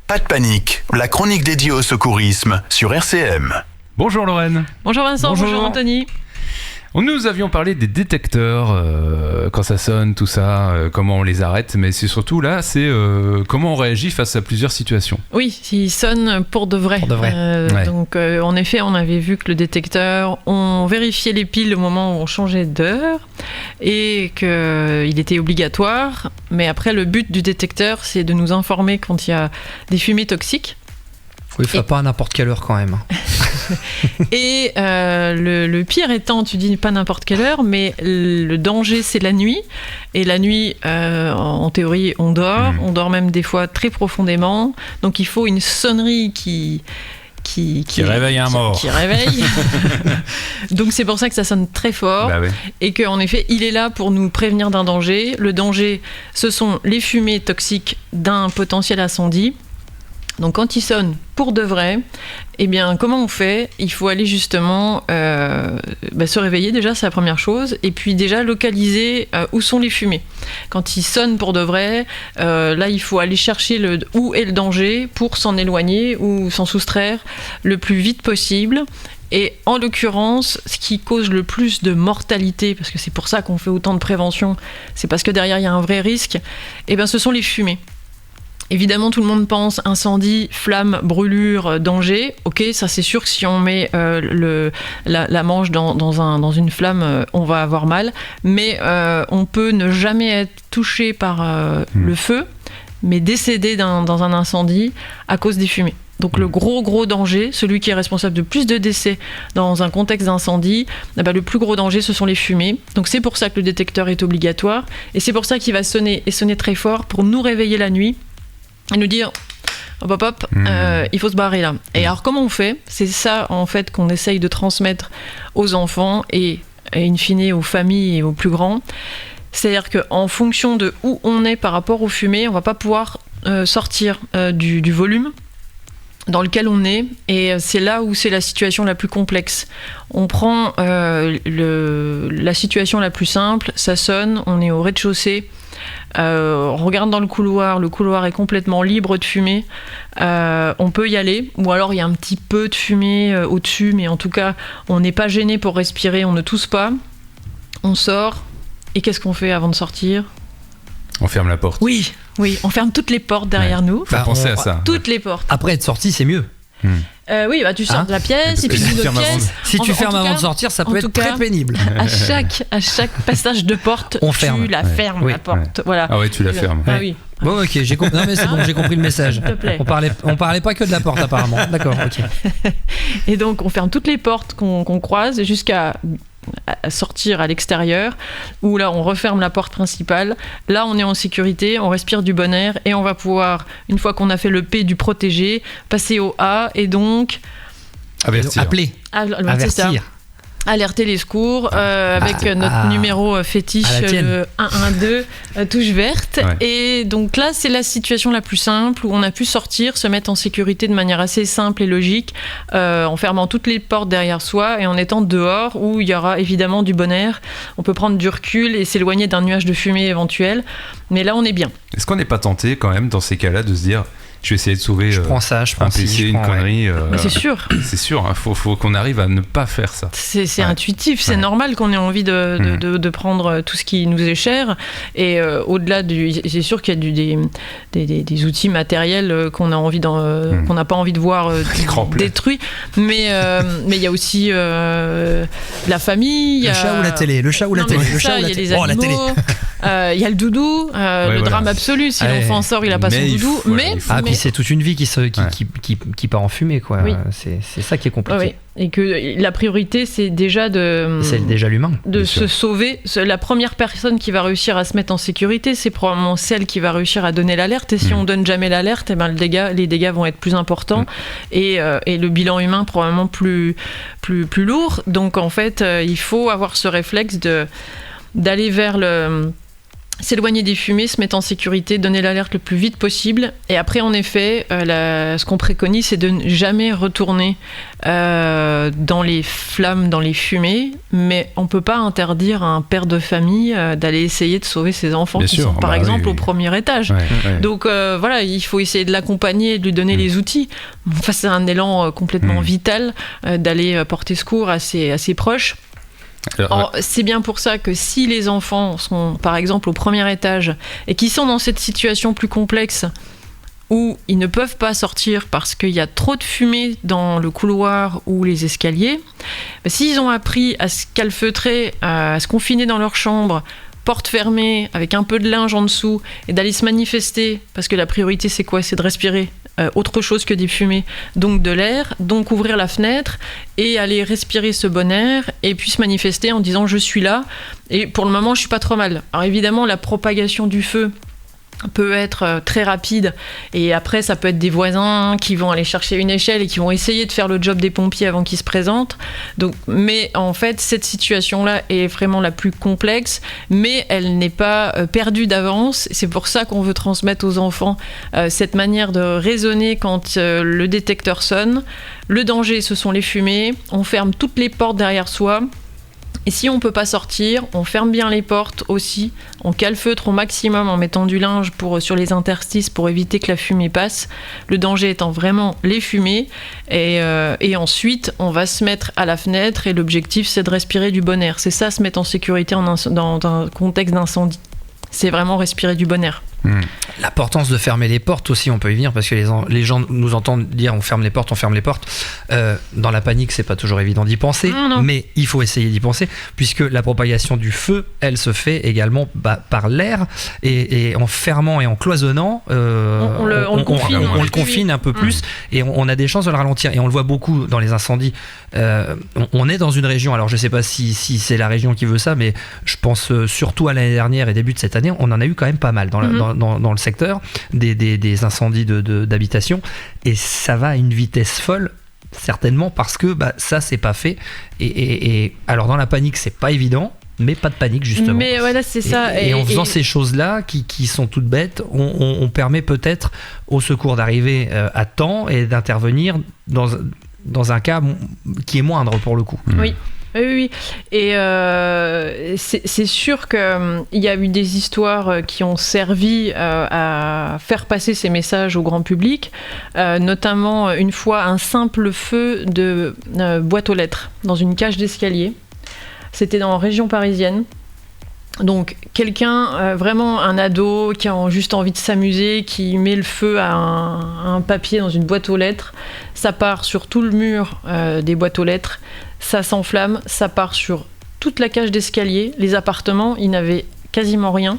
Pas de panique, la chronique dédiée au secourisme sur RCM. Bonjour Lorraine. Bonjour Vincent, bonjour Anthony. Nous avions parlé des détecteurs, quand ça sonne, tout ça, comment on les arrête, mais c'est surtout là, c'est comment on réagit face à plusieurs situations. Oui, s'ils sonnent pour de vrai. Pour de vrai. Ouais. Donc en effet, on avait vu que le détecteur, on vérifiait les piles au moment où on changeait d'heure et qu'il était obligatoire. Mais après, le but du détecteur, c'est de nous informer quand il y a des fumées toxiques. Oui, pas à n'importe quelle heure quand même. Et le pire étant, tu dis pas n'importe quelle heure, mais le danger c'est la nuit. Et la nuit, en théorie, on dort même des fois très profondément. Donc il faut une sonnerie qui réveille un mort. Qui réveille. Donc c'est pour ça que ça sonne très fort. Bah ouais. Et qu'en effet, il est là pour nous prévenir d'un danger. Le danger, ce sont les fumées toxiques d'un potentiel incendie. Donc quand il sonne pour de vrai, eh bien comment on fait ? Il faut aller justement se réveiller déjà, c'est la première chose, et puis déjà localiser où sont les fumées. Quand il sonne pour de vrai, là il faut aller chercher où est le danger pour s'en éloigner ou s'en soustraire le plus vite possible. Et en l'occurrence, ce qui cause le plus de mortalité, parce que c'est pour ça qu'on fait autant de prévention, c'est parce que derrière il y a un vrai risque, eh bien ce sont les fumées. Évidemment, tout le monde pense incendie, flamme, brûlure, danger. Ok, ça c'est sûr que si on met la manche dans une flamme, on va avoir mal. Mais on peut ne jamais être touché par le feu, mais décéder dans un incendie à cause des fumées. Donc le gros danger, celui qui est responsable de plus de décès dans un contexte d'incendie, le plus gros danger, ce sont les fumées. Donc c'est pour ça que le détecteur est obligatoire. Et c'est pour ça qu'il va sonner très fort pour nous réveiller la nuit. Et nous dire hop, il faut se barrer là. Et alors comment on fait ? C'est ça en fait qu'on essaye de transmettre aux enfants et in fine aux familles et aux plus grands. C'est-à-dire qu'en fonction de où on est par rapport aux fumées, on va pas pouvoir sortir du volume dans lequel on est, et c'est là où c'est la situation la plus complexe. On prend la situation la plus simple, ça sonne, on est au rez-de-chaussée, on regarde dans le couloir est complètement libre de fumée, on peut y aller, ou alors il y a un petit peu de fumée au-dessus, mais en tout cas on n'est pas gêné pour respirer, on ne tousse pas, on sort, et qu'est-ce qu'on fait avant de sortir ? On ferme la porte. Oui, on ferme toutes les portes derrière nous. Faut penser à ça. Toutes les portes. Après être sorti, c'est mieux. Tu sors de la pièce et puis d'une autre pièce. Si tu fermes avant de sortir, ça peut être très pénible. À chaque passage de porte, tu la fermes, la porte. Ouais. Voilà. Ah ouais, tu la fermes. Ah oui. Bon, ok, j'ai compris. Non mais c'est bon, j'ai compris le message. S'il te plaît. On parlait pas que de la porte apparemment. D'accord, ok. Et donc on ferme toutes les portes qu'on croise jusqu'à sortir à l'extérieur, où là on referme la porte principale, là on est en sécurité, on respire du bon air et on va pouvoir, une fois qu'on a fait le P du protégé, passer au A et donc Avertir. Appeler. Avertir. Alerter les secours avec notre numéro fétiche, le 112, touche verte. Ouais. Et donc là, c'est la situation la plus simple où on a pu sortir, se mettre en sécurité de manière assez simple et logique, en fermant toutes les portes derrière soi et en étant dehors où il y aura évidemment du bon air. On peut prendre du recul et s'éloigner d'un nuage de fumée éventuel. Mais là, on est bien. Est-ce qu'on n'est pas tenté quand même dans ces cas-là de se dire je vais essayer de sauver Je prends ça, je un prends PC, une connerie. Mais c'est sûr. C'est sûr, hein, faut qu'on arrive à ne pas faire ça. C'est intuitif, c'est normal qu'on ait envie de prendre tout ce qui nous est cher. Et au-delà c'est sûr qu'il y a des outils matériels qu'on a envie qu'on n'a pas envie de voir détruits. Mais il y a aussi la famille. Le chat ou la télé. Le chat ou la télé. Il y a les animaux. La télé. Il y a le doudou, le drame absolu. Si l'enfant sort, il n'a pas son doudou. Puis c'est toute une vie qui part en fumée, quoi. Oui. C'est ça qui est compliqué. Oui. Et que la priorité, c'est déjà c'est déjà l'humain. De se sauver. La première personne qui va réussir à se mettre en sécurité, c'est probablement celle qui va réussir à donner l'alerte. Et si on donne jamais l'alerte, les dégâts vont être plus importants et le bilan humain probablement plus lourd. Donc en fait, il faut avoir ce réflexe d'aller vers s'éloigner des fumées, se mettre en sécurité, donner l'alerte le plus vite possible. Et après, en effet, ce qu'on préconise, c'est de ne jamais retourner dans les flammes, dans les fumées. Mais on ne peut pas interdire à un père de famille d'aller essayer de sauver ses enfants Bien qui sûr. sont, par exemple, oui. au premier étage. Ouais. Donc voilà, il faut essayer de l'accompagner, de lui donner les outils. Enfin, c'est un élan complètement vital d'aller porter secours à ses proches. Alors, c'est bien pour ça que si les enfants sont par exemple au premier étage et qui sont dans cette situation plus complexe où ils ne peuvent pas sortir parce qu'il y a trop de fumée dans le couloir ou les escaliers, s'ils ont appris à se calfeutrer, à se confiner dans leur chambre, porte fermée, avec un peu de linge en dessous, et d'aller se manifester, parce que la priorité c'est quoi ? C'est de respirer autre chose que des fumées, donc de l'air, donc ouvrir la fenêtre et aller respirer ce bon air, et puis se manifester en disant je suis là, et pour le moment je suis pas trop mal. Alors évidemment la propagation du feu peut être très rapide, et après ça peut être des voisins qui vont aller chercher une échelle et qui vont essayer de faire le job des pompiers avant qu'ils se présentent. Donc, mais en fait cette situation-là est vraiment la plus complexe, mais elle n'est pas perdue d'avance. C'est pour ça qu'on veut transmettre aux enfants cette manière de raisonner quand le détecteur sonne. Le danger, ce sont les fumées, on ferme toutes les portes derrière soi. Et si on ne peut pas sortir, on ferme bien les portes aussi, on calfeutre au maximum en mettant du linge sur les interstices pour éviter que la fumée passe. Le danger étant vraiment les fumées. Et ensuite, on va se mettre à la fenêtre et l'objectif, c'est de respirer du bon air. C'est ça, se mettre en sécurité dans un contexte d'incendie. C'est vraiment respirer du bon air. L'importance de fermer les portes aussi, on peut y venir, parce que les gens nous entendent dire on ferme les portes. Dans la panique, c'est pas toujours évident d'y penser, mais il faut essayer d'y penser, puisque la propagation du feu, elle se fait également par l'air, et en fermant et en cloisonnant, on le confine un peu plus, et on a des chances de le ralentir. Et on le voit beaucoup dans les incendies. On est dans une région, alors je sais pas si c'est la région qui veut ça, mais je pense surtout à l'année dernière et début de cette année, on en a eu quand même pas mal dans le secteur des incendies d'habitation, et ça va à une vitesse folle, certainement parce que ça c'est pas fait, et alors dans la panique c'est pas évident, mais pas de panique justement. Mais voilà, c'est ça. Et en faisant ces choses-là qui sont toutes bêtes, on permet peut-être au secours d'arriver à temps et d'intervenir dans un cas qui est moindre pour le coup. Oui. Oui. Et c'est sûr qu'il y a eu des histoires qui ont servi à faire passer ces messages au grand public, notamment une fois un simple feu de boîte aux lettres dans une cage d'escalier. C'était dans la région parisienne. Donc quelqu'un, vraiment un ado qui a juste envie de s'amuser, qui met le feu à un papier dans une boîte aux lettres, ça part sur tout le mur des boîtes aux lettres, ça s'enflamme, ça part sur toute la cage d'escalier, les appartements, ils n'avaient quasiment rien,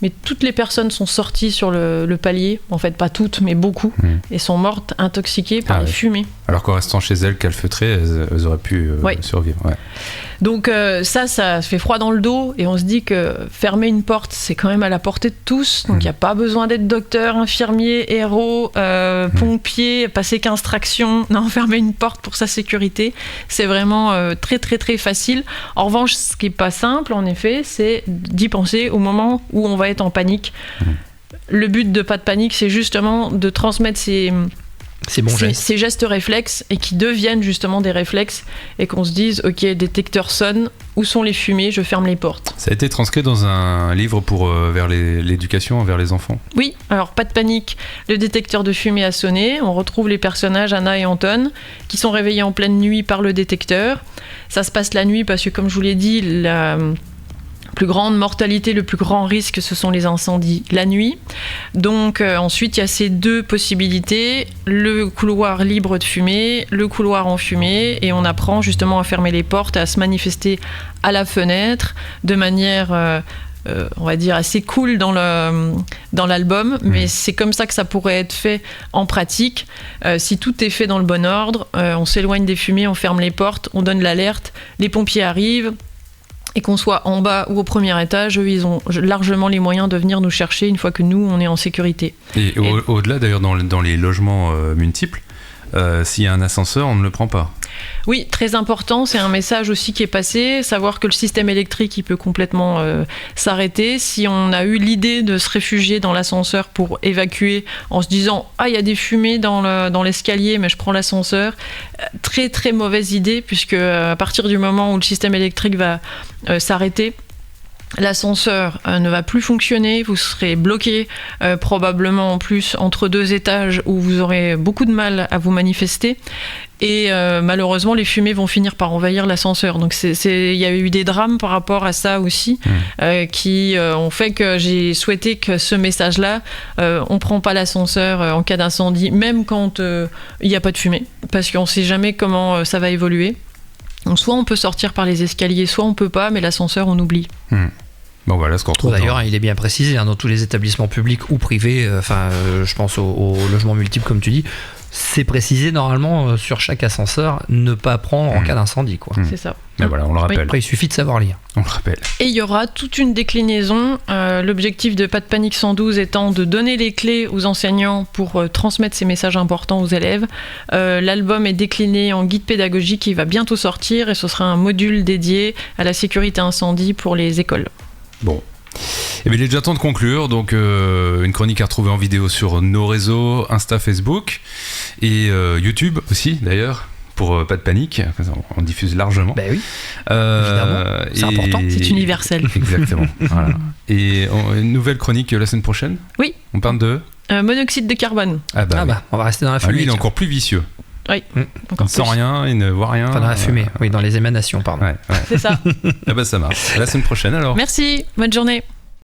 mais toutes les personnes sont sorties sur le palier, en fait pas toutes, mais beaucoup, et sont mortes intoxiquées par les fumées. Alors qu'en restant chez elles, calfeutrées, elles auraient pu survivre. Ouais. Donc ça fait froid dans le dos, et on se dit que fermer une porte, c'est quand même à la portée de tous, donc il n'y a pas besoin d'être docteur, infirmier, héros, pompier, passer 15 tractions. Non, fermer une porte pour sa sécurité, c'est vraiment très très très facile. En revanche, ce qui n'est pas simple, en effet, c'est d'y penser au moment où on va être en panique. Le but de Pas de panique, c'est justement de transmettre ces gestes réflexes, et qui deviennent justement des réflexes, et qu'on se dise ok, détecteur sonne, où sont les fumées, je ferme les portes. Ça a été transcrit dans un livre vers l'éducation envers les enfants. Oui, alors Pas de panique, le détecteur de fumée a sonné, on retrouve les personnages Anna et Anton qui sont réveillés en pleine nuit par le détecteur. Ça se passe la nuit parce que, comme je vous l'ai dit, la plus grande mortalité, le plus grand risque, ce sont les incendies la nuit. Donc ensuite, il y a ces deux possibilités, le couloir libre de fumée, le couloir en fumée, et on apprend justement à fermer les portes, à se manifester à la fenêtre de manière on va dire assez cool dans l'album, mais c'est comme ça que ça pourrait être fait en pratique. Si tout est fait dans le bon ordre, on s'éloigne des fumées, on ferme les portes, on donne l'alerte, les pompiers arrivent, et qu'on soit en bas ou au premier étage, eux, ils ont largement les moyens de venir nous chercher une fois que nous, on est en sécurité. Et au-delà, d'ailleurs, dans les logements multiples, s'il y a un ascenseur, on ne le prend pas. Oui, très important, c'est un message aussi qui est passé, savoir que le système électrique il peut complètement s'arrêter. Si on a eu l'idée de se réfugier dans l'ascenseur pour évacuer en se disant « Ah, il y a des fumées dans l'escalier, mais je prends l'ascenseur », très très mauvaise idée, puisque à partir du moment où le système électrique va s'arrêter, l'ascenseur ne va plus fonctionner, vous serez bloqué probablement en plus entre 2 étages où vous aurez beaucoup de mal à vous manifester et malheureusement les fumées vont finir par envahir l'ascenseur. Donc il y a eu des drames par rapport à ça aussi qui ont fait que j'ai souhaité que ce message-là, on prend pas l'ascenseur en cas d'incendie, même quand il n'y a pas de fumée, parce qu'on ne sait jamais comment ça va évoluer. Donc soit on peut sortir par les escaliers, soit on peut pas, mais l'ascenseur on oublie. Bon voilà ce qu'on retrouve. D'ailleurs, il est bien précisé dans tous les établissements publics ou privés, je pense aux logements multiples comme tu dis, c'est précisé normalement sur chaque ascenseur, ne pas prendre en cas d'incendie. C'est ça. Mais voilà, on le rappelle. Après, il suffit de savoir lire. On le rappelle. Et il y aura toute une déclinaison. L'objectif de Pas de Panique 112 étant de donner les clés aux enseignants pour transmettre ces messages importants aux élèves. L'album est décliné en guide pédagogique qui va bientôt sortir et ce sera un module dédié à la sécurité incendie pour les écoles. Bon. Eh bien, il est déjà temps de conclure. Donc, une chronique à retrouver en vidéo sur nos réseaux, Insta, Facebook et YouTube aussi, d'ailleurs. Pour Pas de Panique, on diffuse largement. Ben oui, évidemment, c'est important. C'est universel. Exactement. Voilà. Et une nouvelle chronique la semaine prochaine. Oui. On parle de monoxyde de carbone. Oui. On va rester dans la fumée. Lui, il est encore plus vicieux. Oui. Il ne sent rien, il ne voit rien. Enfin, dans la fumée, oui, dans les émanations, pardon. C'est ça. Ça marche. À la semaine prochaine alors. Merci, bonne journée.